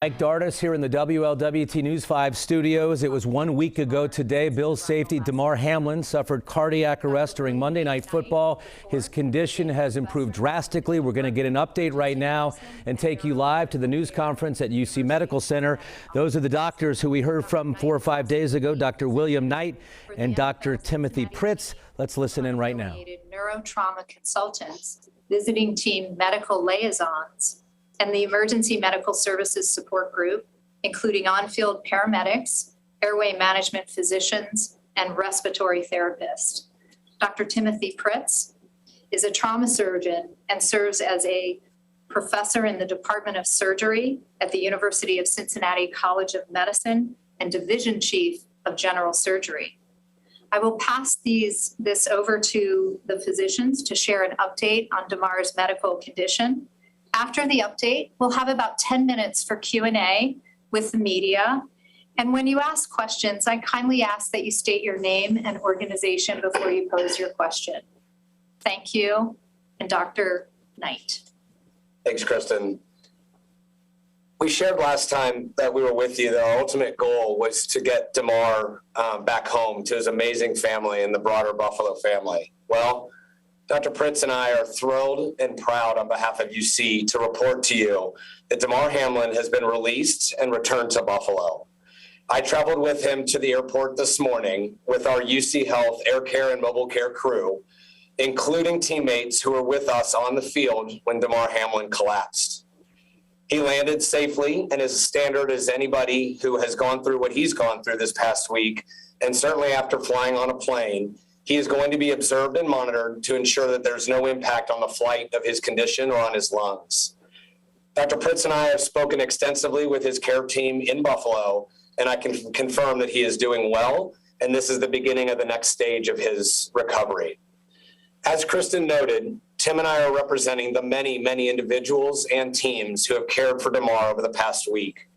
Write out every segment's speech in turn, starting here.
Mike Dardis here in the WLWT News 5 studios. It was 1 week ago today. Bills safety Damar Hamlin suffered cardiac arrest during Monday Night Football. His condition has improved drastically. We're going to get an update right now and take you live to the news conference at UC Medical Center. Those are the doctors who we heard from 4 or 5 days ago, Dr. William Knight and Dr. Timothy Pritz. Let's listen in right now. Neurotrauma consultants, visiting team medical liaisons, and the Emergency Medical Services Support Group, including on-field paramedics, airway management physicians, and respiratory therapists. Dr. Timothy Pritz is a trauma surgeon and serves as a professor in the Department of Surgery at the University of Cincinnati College of Medicine and Division Chief of General Surgery. I will pass this over to the physicians to share an update on Damar's medical condition. After the update, we'll have about 10 minutes for Q&A with the media. And when you ask questions, I kindly ask that you state your name and organization before you pose your question. Thank you. And Dr. Knight. Thanks, Kristen. We shared last time that we were with you that our ultimate goal was to get Damar back home to his amazing family and the broader Buffalo family. Well, Dr. Pritz and I are thrilled and proud on behalf of UC to report to you that Damar Hamlin has been released and returned to Buffalo. I traveled with him to the airport this morning with our UC Health Air Care and Mobile Care crew, including teammates who were with us on the field when Damar Hamlin collapsed. He landed safely and is as standard as anybody who has gone through what he's gone through this past week, and certainly after flying on a plane. He is going to be observed and monitored to ensure that there's no impact on the flight of his condition or on his lungs. Dr. Pritz and I have spoken extensively with his care team in Buffalo, and I can confirm that he is doing well, and this is the beginning of the next stage of his recovery. As Kristen noted, Tim and I are representing the many, many individuals and teams who have cared for Damar over the past week.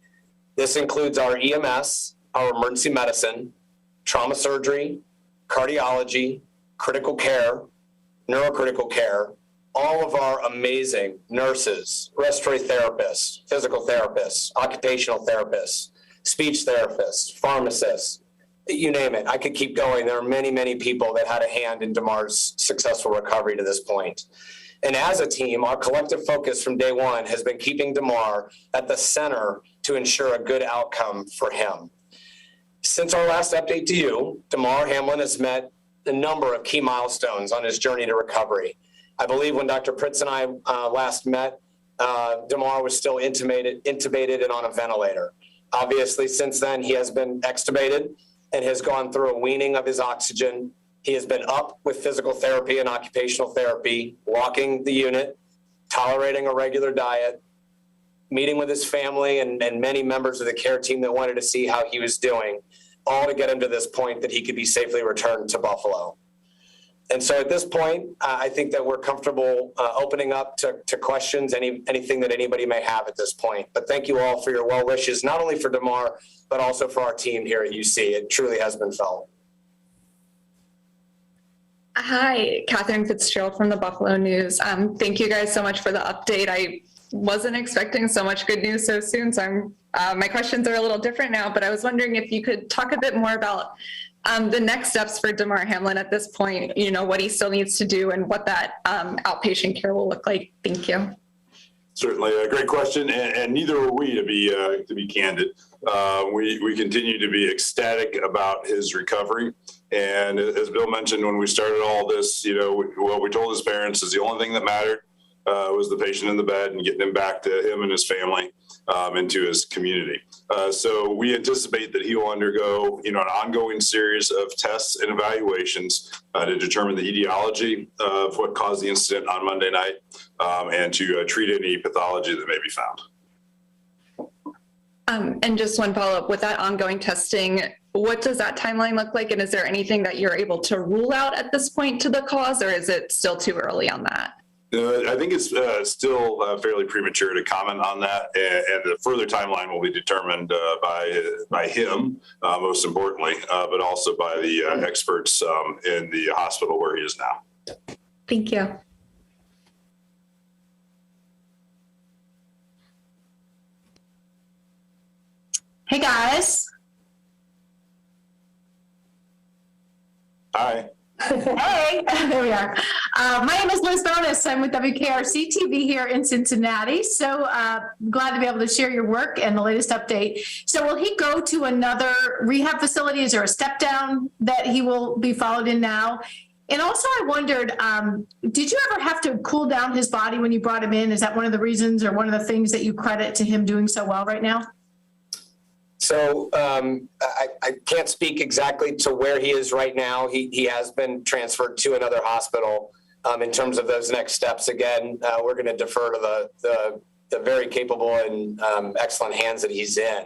This includes our EMS, our emergency medicine, trauma surgery, cardiology, critical care, neurocritical care, all of our amazing nurses, respiratory therapists, physical therapists, occupational therapists, speech therapists, pharmacists, you name it. I could keep going. There are many, many people that had a hand in Damar's successful recovery to this point. And as a team, our collective focus from day one has been keeping Damar at the center to ensure a good outcome for him. Since our last update to you, Damar Hamlin has met a number of key milestones on his journey to recovery. I believe when Dr. Pritz and I last met, Damar was still intubated and on a ventilator. Obviously, since then, he has been extubated and has gone through a weaning of his oxygen. He has been up with physical therapy and occupational therapy, walking the unit, tolerating a regular diet, meeting with his family and many members of the care team that wanted to see how he was doing, all to get him to this point that he could be safely returned to Buffalo. And so at this point, I think that we're comfortable opening up to questions, anything that anybody may have at this point. But thank you all for your well wishes, not only for Damar, but also for our team here at UC. It truly has been felt. Hi, Catherine Fitzgerald from the Buffalo News. Thank you guys so much for the update. I wasn't expecting so much good news so soon, so my questions are a little different now, but I was wondering if you could talk a bit more about the next steps for Damar Hamlin at this point, what he still needs to do and what that outpatient care will look like. Thank you. Certainly a great question, and neither are we, to be candid. We continue to be ecstatic about his recovery. And as Bill mentioned, when we started all this, what we told his parents is the only thing that mattered was the patient in the bed and getting him back to him and his family and to his community. So we anticipate that he will undergo, an ongoing series of tests and evaluations to determine the etiology of what caused the incident on Monday night and to treat any pathology that may be found. And just one follow-up with that ongoing testing, what does that timeline look like? And is there anything that you're able to rule out at this point to the cause, or is it still too early on that? I think it's still fairly premature to comment on that, and the further timeline will be determined by him, most importantly, but also by the experts in the hospital where he is now. Thank you. Hey, guys. Hi. Hey, there we are. My name is Liz Bonus. I'm with WKRC TV here in Cincinnati. So glad to be able to share your work and the latest update. So will he go to another rehab facility? Is there a step down that he will be followed in now? And also I wondered, did you ever have to cool down his body when you brought him in? Is that one of the reasons or one of the things that you credit to him doing so well right now? So I can't speak exactly to where he is right now. He has been transferred to another hospital. In terms of those next steps, again, we're going to defer to the very capable and excellent hands that he's in.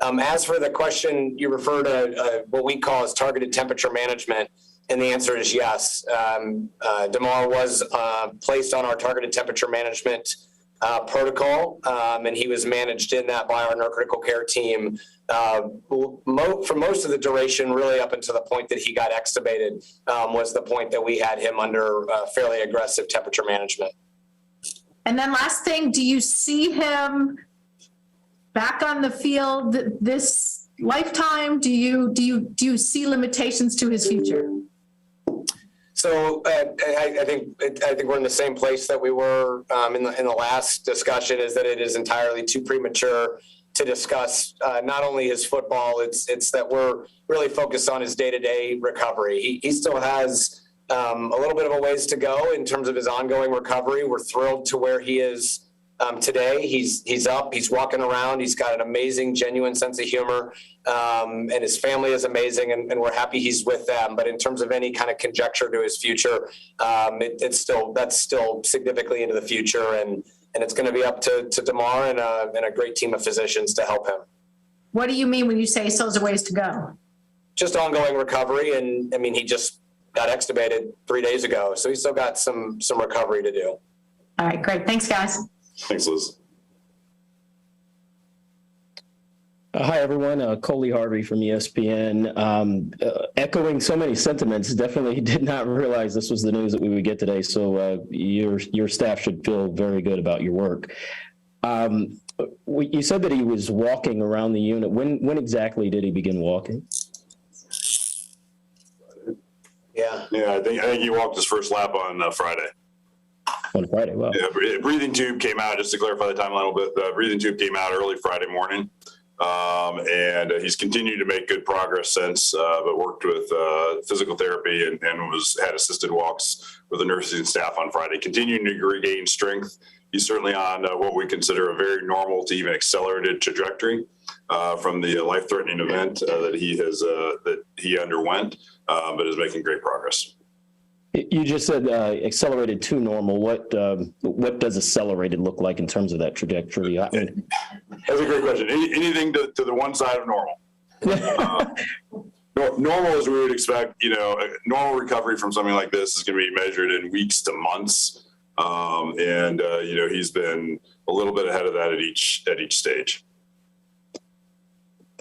As for the question, you refer to what we call as targeted temperature management, and the answer is yes. Damar was placed on our targeted temperature management protocol, and he was managed in that by our neurocritical care team for most of the duration, really up until the point that he got extubated, was the point that we had him under fairly aggressive temperature management. And then last thing, do you see him back on the field this lifetime? Do you see limitations to his future? So I think we're in the same place that we were in the last discussion, is that it is entirely too premature to discuss not only his football. It's that we're really focused on his day-to-day recovery. He still has a little bit of a ways to go in terms of his ongoing recovery. We're thrilled to where he is today. He's up, he's walking around, he's got an amazing, genuine sense of humor, and his family is amazing, and we're happy he's with them. But in terms of any kind of conjecture to his future, that's still significantly into the future, and it's going to be up to Damar and a great team of physicians to help him. What do you mean when you say still has a ways to go? Just ongoing recovery, and I mean, he just got extubated 3 days ago, so he's still got some recovery to do. All right, great. Thanks, guys. Thanks, Liz. Hi, everyone. Coley Harvey from ESPN. Echoing so many sentiments, definitely did not realize this was the news that we would get today. So your staff should feel very good about your work. You said that he was walking around the unit. When exactly did he begin walking? Yeah. Yeah, I think he walked his first lap on Friday. On Friday, wow. Yeah, breathing tube came out, just to clarify the timeline a little bit, breathing tube came out early Friday morning. And he's continued to make good progress since, but worked with physical therapy and had assisted walks with the nursing staff on Friday, continuing to regain strength. He's certainly on what we consider a very normal to even accelerated trajectory from the life-threatening event that he underwent, but is making great progress. You just said accelerated to normal. What does accelerated look like in terms of that trajectory? That's a great question. Anything to the one side of normal. Normal, as we would expect, a normal recovery from something like this is going to be measured in weeks to months. He's been a little bit ahead of that at each stage.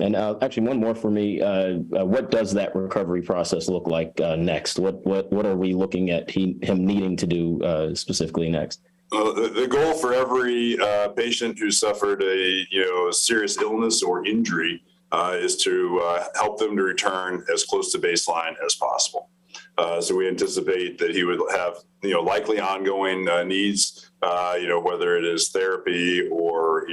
And actually, one more for me. What does that recovery process look like next? What are we looking at him needing to do specifically next? The goal for every patient who suffered a serious illness or injury is to help them to return as close to baseline as possible. So we anticipate that he would have likely ongoing needs, whether it is therapy or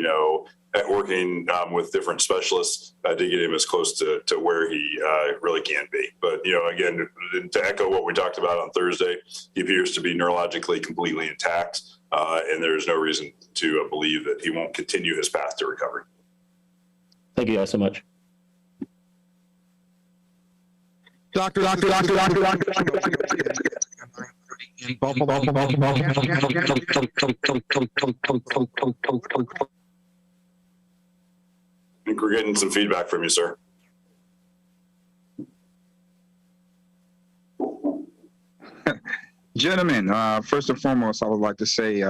at working with different specialists to get him as close to where he really can be. But, again, to echo what we talked about on Thursday, he appears to be neurologically completely intact, and there's no reason to believe that he won't continue his path to recovery. Thank you guys so much. Doctor. I think we're getting some feedback from you, sir. Gentlemen, first and foremost, I would like to say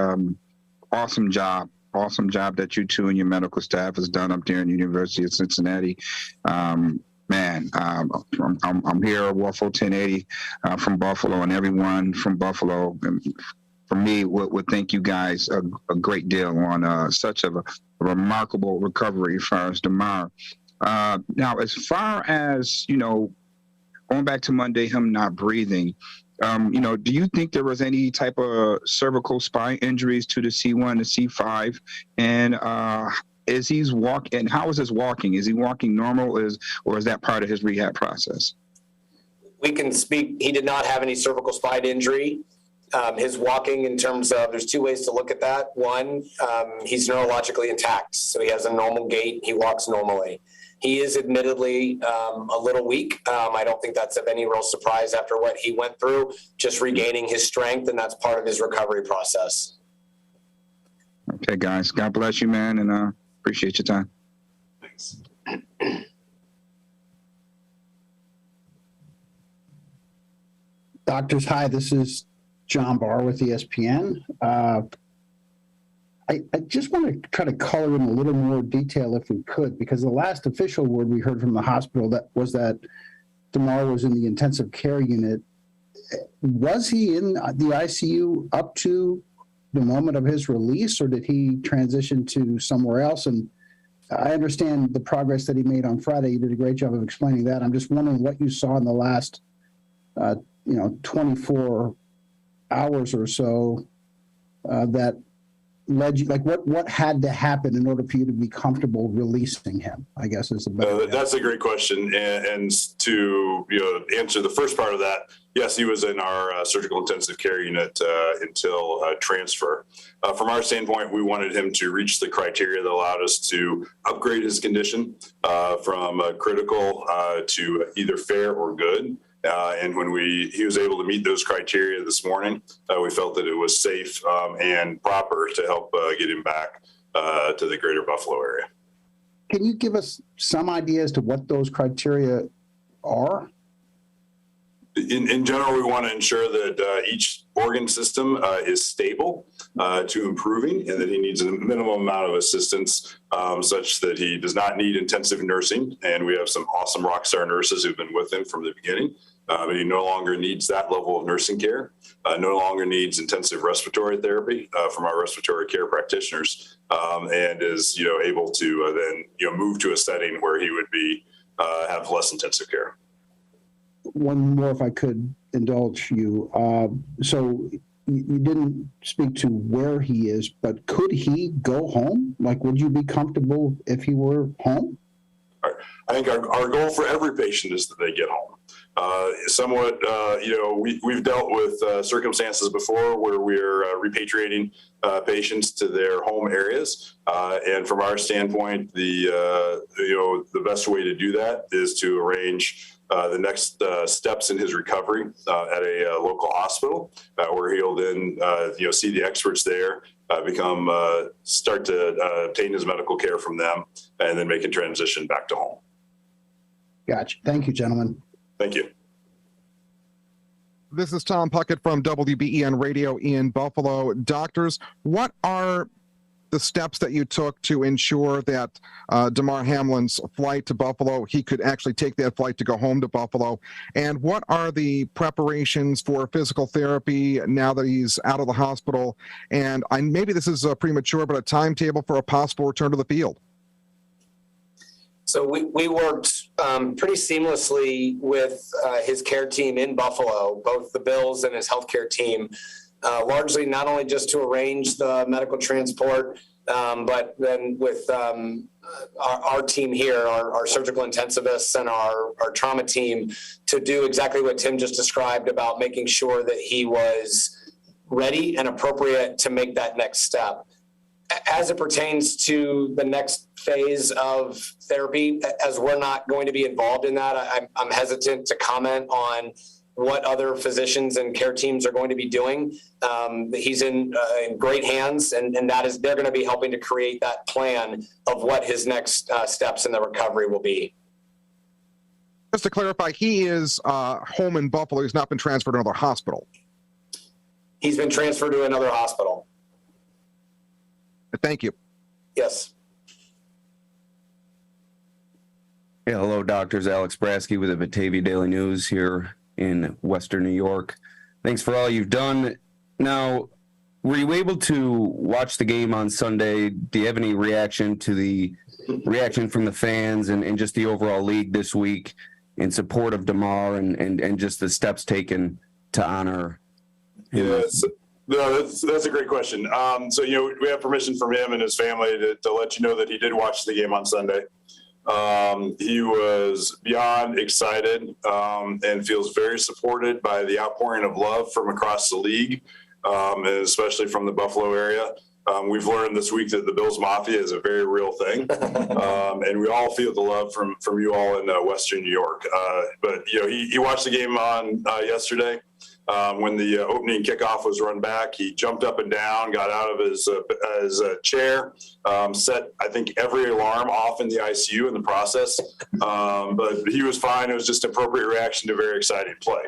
awesome job that you two and your medical staff has done up there in the University of Cincinnati. I'm here at Waffle 1080 from Buffalo, and everyone from Buffalo, for me, would thank you guys a great deal on such a remarkable recovery as far as Damar. Now, as far as, going back to Monday, him not breathing, do you think there was any type of cervical spine injuries to the C1, the C5? And is he's walking, how is his walking? Is he walking normal or is that part of his rehab process? We can speak, he did not have any cervical spine injury. His walking, in terms of, there's two ways to look at that. One, he's neurologically intact, so he has a normal gait, he walks normally. He is admittedly a little weak. I don't think that's of any real surprise after what he went through, just regaining his strength, and that's part of his recovery process. Okay, guys, God bless you, man, and appreciate your time. Thanks. Doctors, hi, this is John Barr with ESPN. I just want to try to color in a little more detail if we could, because the last official word we heard from the hospital that Damar was in the intensive care unit. Was he in the ICU up to the moment of his release, or did he transition to somewhere else? And I understand the progress that he made on Friday. You did a great job of explaining that. I'm just wondering what you saw in the last 24 hours or so that led you, like what had to happen in order for you to be comfortable releasing him, I guess is the better. That's a great question. And to answer the first part of that, yes, he was in our surgical intensive care unit until transfer. From our standpoint, we wanted him to reach the criteria that allowed us to upgrade his condition from critical to either fair or good. And when he was able to meet those criteria this morning, we felt that it was safe and proper to help get him back to the greater Buffalo area. Can you give us some idea as to what those criteria are? In general, we want to ensure that each organ system is stable to improving, and that he needs a minimum amount of assistance such that he does not need intensive nursing. And we have some awesome rock star nurses who've been with him from the beginning. But he no longer needs that level of nursing care, no longer needs intensive respiratory therapy from our respiratory care practitioners, and is able to then move to a setting where he would be have less intensive care. One more, if I could indulge you. So you didn't speak to where he is, but could he go home? Like, would you be comfortable if he were home? I think our goal for every patient is that they get home. Somewhat, we've dealt with circumstances before where we're repatriating patients to their home areas, and from our standpoint, the best way to do that is to arrange the next steps in his recovery at a local hospital, where he'll then see the experts there, start to obtain his medical care from them, and then make a transition back to home. Gotcha. Thank you, gentlemen. Thank you. This is Tom Puckett from WBEN Radio in Buffalo. Doctors, what are the steps that you took to ensure that Damar Hamlin's flight to Buffalo, he could actually take that flight to go home to Buffalo? And what are the preparations for physical therapy now that he's out of the hospital? And maybe this is premature, but a timetable for a possible return to the field? So we worked pretty seamlessly with his care team in Buffalo, both the Bills and his healthcare team, largely not only just to arrange the medical transport, but then with our team here, our surgical intensivists and our trauma team, to do exactly what Tim just described about making sure that he was ready and appropriate to make that next step. As it pertains to the next phase of therapy, as we're not going to be involved in that, I'm hesitant to comment on what other physicians and care teams are going to be doing. He's in great hands, and they're going to be helping to create that plan of what his next steps in the recovery will be. Just to clarify, he is home in Buffalo. He's not been transferred to another hospital. He's been transferred to another hospital. Thank you. Yes. Yeah, hello, doctors. Alex Brasky with the Batavia Daily News here in Western New York. Thanks for all you've done. Now, were you able to watch the game on Sunday? Do you have any reaction to the reaction from the fans and just the overall league this week in support of DeMar and just the steps taken to honor him? Yes. No, that's a great question. So, we have permission from him and his family to let you know that he did watch the game on Sunday. He was beyond excited and feels very supported by the outpouring of love from across the league, and especially from the Buffalo area. We've learned this week that the Bills Mafia is a very real thing, and we all feel the love from you all in Western New York. But he watched the game on yesterday. When the opening kickoff was run back, he jumped up and down, got out of his chair, set, I think, every alarm off in the ICU in the process. But he was fine. It was just appropriate reaction to very exciting play.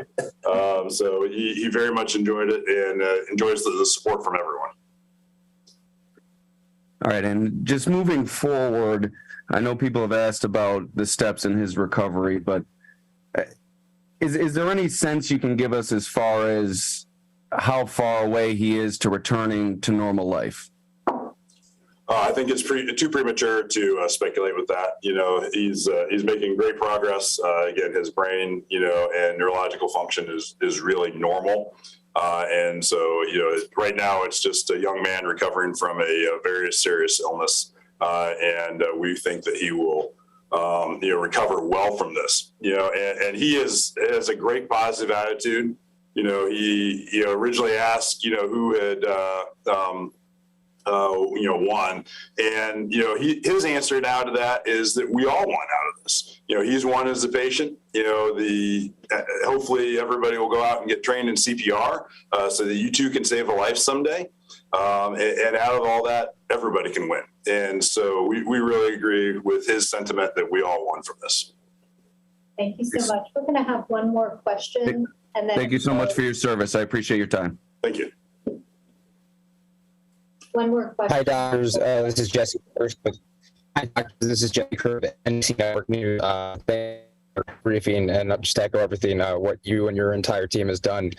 So he very much enjoyed it and enjoys the support from everyone. All right, and just moving forward, I know people have asked about the steps in his recovery, but is there any sense you can give us as far as how far away he is to returning to normal life? I think it's too premature to speculate with that. He's making great progress. Again, his brain, and neurological function is really normal. And so, right now it's just a young man recovering from a very serious illness. And we think that he will, recover well from this, and he has a great positive attitude. He originally asked, who had, won. And, his answer now to that is that we all won out of this. He's won as a patient. Hopefully everybody will go out and get trained in CPR so that you too can save a life someday. And out of all that, everybody can win. And so we really agree with his sentiment that we all won from this. Thank you so much. We're going to have one more question. And then Thank you so much for your service. I appreciate your time. Thank you. one more question. Hi, doctors. This is Jesse. Hi, doctors. This is Jesse Curb, NBC Network News. Briefing and just echo everything what you and your entire team has done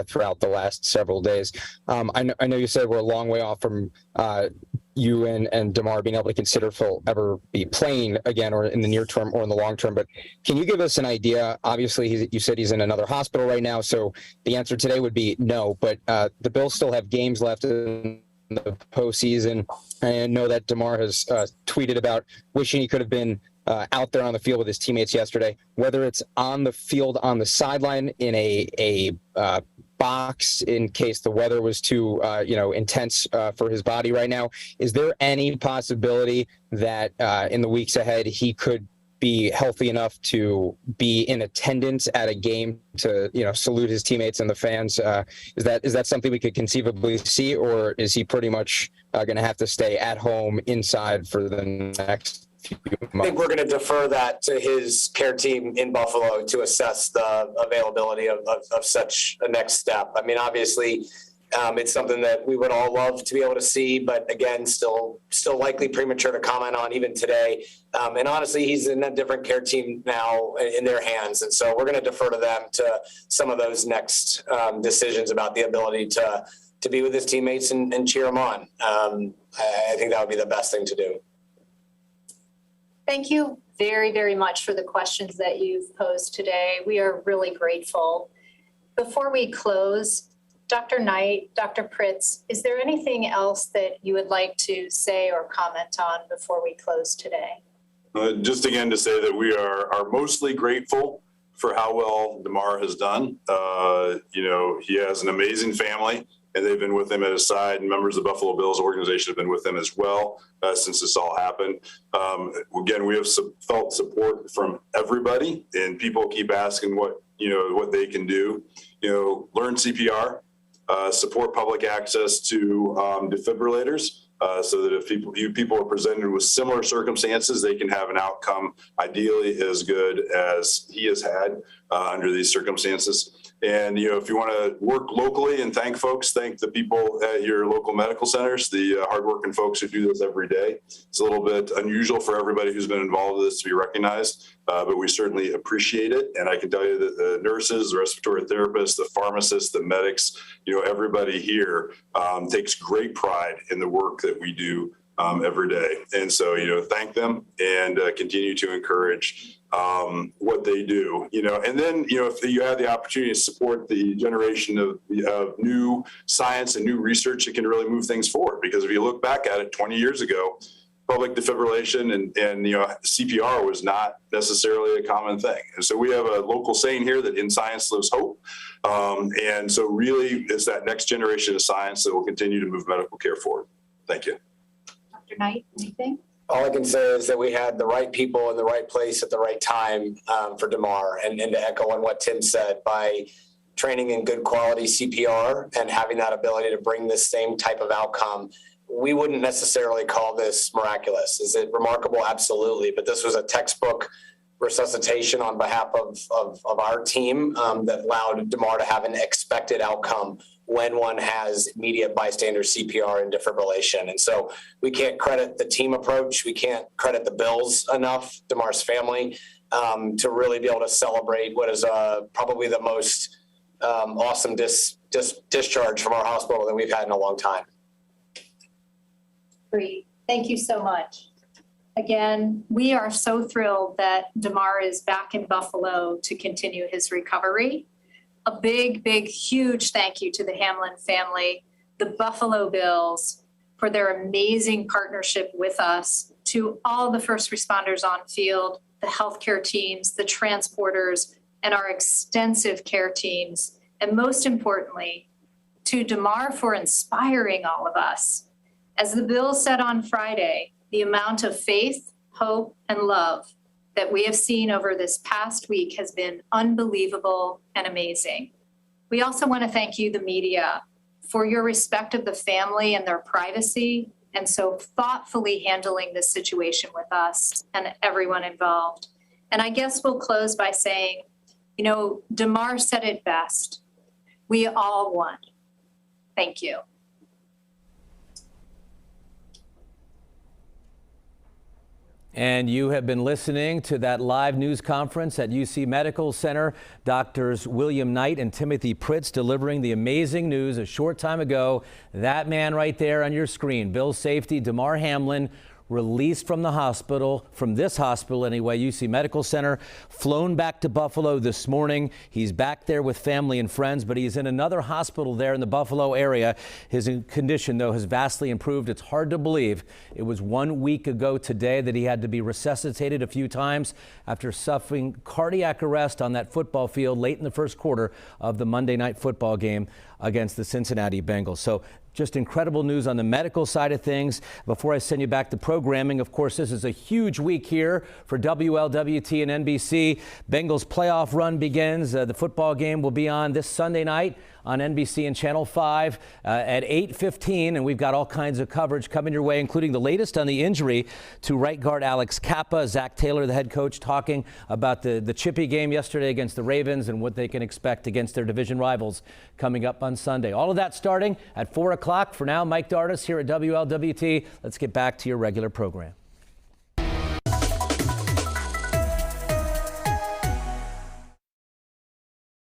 throughout the last several days. I know you said we're a long way off from you and DeMar being able to consider if he'll ever be playing again, or in the near term or in the long term. But can you give us an idea? Obviously, you said he's in another hospital right now, so the answer today would be no. But the Bills still have games left in the postseason. I know that DeMar has tweeted about wishing he could have been out there on the field with his teammates yesterday, whether it's on the field, on the sideline, in a box in case the weather was too intense for his body right now. Is there any possibility that in the weeks ahead he could be healthy enough to be in attendance at a game to salute his teammates and the fans? Is that something we could conceivably see, or is he pretty much going to have to stay at home inside for the next few months? I think we're going to defer that to his care team in Buffalo to assess the availability of such a next step. I mean, obviously, it's something that we would all love to be able to see, but again, still likely premature to comment on even today. And honestly, he's in a different care team now in their hands. And so we're going to defer to them to some of those next decisions about the ability to be with his teammates and cheer them on. I think that would be the best thing to do. Thank you very, very much for the questions that you've posed today. We are really grateful. Before we close, Dr. Knight, Dr. Pritz, is there anything else that you would like to say or comment on before we close today? Just again to say that we are mostly grateful for how well DeMar has done. He has an amazing family, and they've been with him at his side, and members of the Buffalo Bills organization have been with him as well since this all happened. Again, we have felt support from everybody, and people keep asking what they can do. Learn CPR, support public access to defibrillators, so that if people are presented with similar circumstances, they can have an outcome ideally as good as he has had under these circumstances. And, if you want to work locally and thank the people at your local medical centers, the hardworking folks who do this every day. It's a little bit unusual for everybody who's been involved with this to be recognized, but we certainly appreciate it. And I can tell you that the nurses, the respiratory therapists, the pharmacists, the medics, everybody here takes great pride in the work that we do every day. And so, thank them and continue to encourage what they do, and then, if you have the opportunity to support the generation of new science and new research, it can really move things forward. Because if you look back at it 20 years ago, public defibrillation and CPR was not necessarily a common thing. And so we have a local saying here that in science lives hope. And so really it's that next generation of science that will continue to move medical care forward. Thank you. Dr. Knight, anything? All I can say is that we had the right people in the right place at the right time for Damar, and to echo on what Tim said, by training in good quality CPR and having that ability to bring this same type of outcome. We wouldn't necessarily call this miraculous. Is it remarkable? Absolutely. But this was a textbook resuscitation on behalf of our team that allowed Damar to have an expected outcome when one has immediate bystander CPR and defibrillation. And so we can't credit the team approach. We can't credit the Bills enough, Damar's family, to really be able to celebrate what is probably the most awesome discharge from our hospital that we've had in a long time. Great. Thank you so much. Again, we are so thrilled that Damar is back in Buffalo to continue his recovery. A big, huge thank you to the Hamlin family, the Buffalo Bills, for their amazing partnership with us, to all the first responders on field, the healthcare teams, the transporters, and our extensive care teams, and most importantly, to Damar for inspiring all of us. As the Bills said on Friday, the amount of faith, hope, and love that we have seen over this past week has been unbelievable and amazing. We also want to thank you, the media, for your respect of the family and their privacy, and so thoughtfully handling this situation with us and everyone involved. And I guess we'll close by saying, Damar said it best. We all won. Thank you. And you have been listening to that live news conference at UC Medical Center. Doctors William Knight and Timothy Pritz delivering the amazing news a short time ago. That man right there on your screen, Bill's safety, Damar Hamlin, released from the hospital, from this hospital anyway, UC Medical Center, flown back to Buffalo this morning. He's back there with family and friends, but he's in another hospital there in the Buffalo area. His condition, though, has vastly improved. It's hard to believe it was 1 week ago today that he had to be resuscitated a few times after suffering cardiac arrest on that football field late in the first quarter of the Monday Night Football game against the Cincinnati Bengals. So just incredible news on the medical side of things. Before I send you back to programming, of course, this is a huge week here for WLWT and NBC. Bengals playoff run begins. The football game will be on this Sunday night on NBC and Channel 5 at 8:15, and we've got all kinds of coverage coming your way, including the latest on the injury to right guard Alex Kappa. Zach Taylor, the head coach, talking about the chippy game yesterday against the Ravens and what they can expect against their division rivals coming up on Sunday. All of that starting at 4 o'clock. For now, Mike Dardis here at WLWT. Let's get back to your regular program.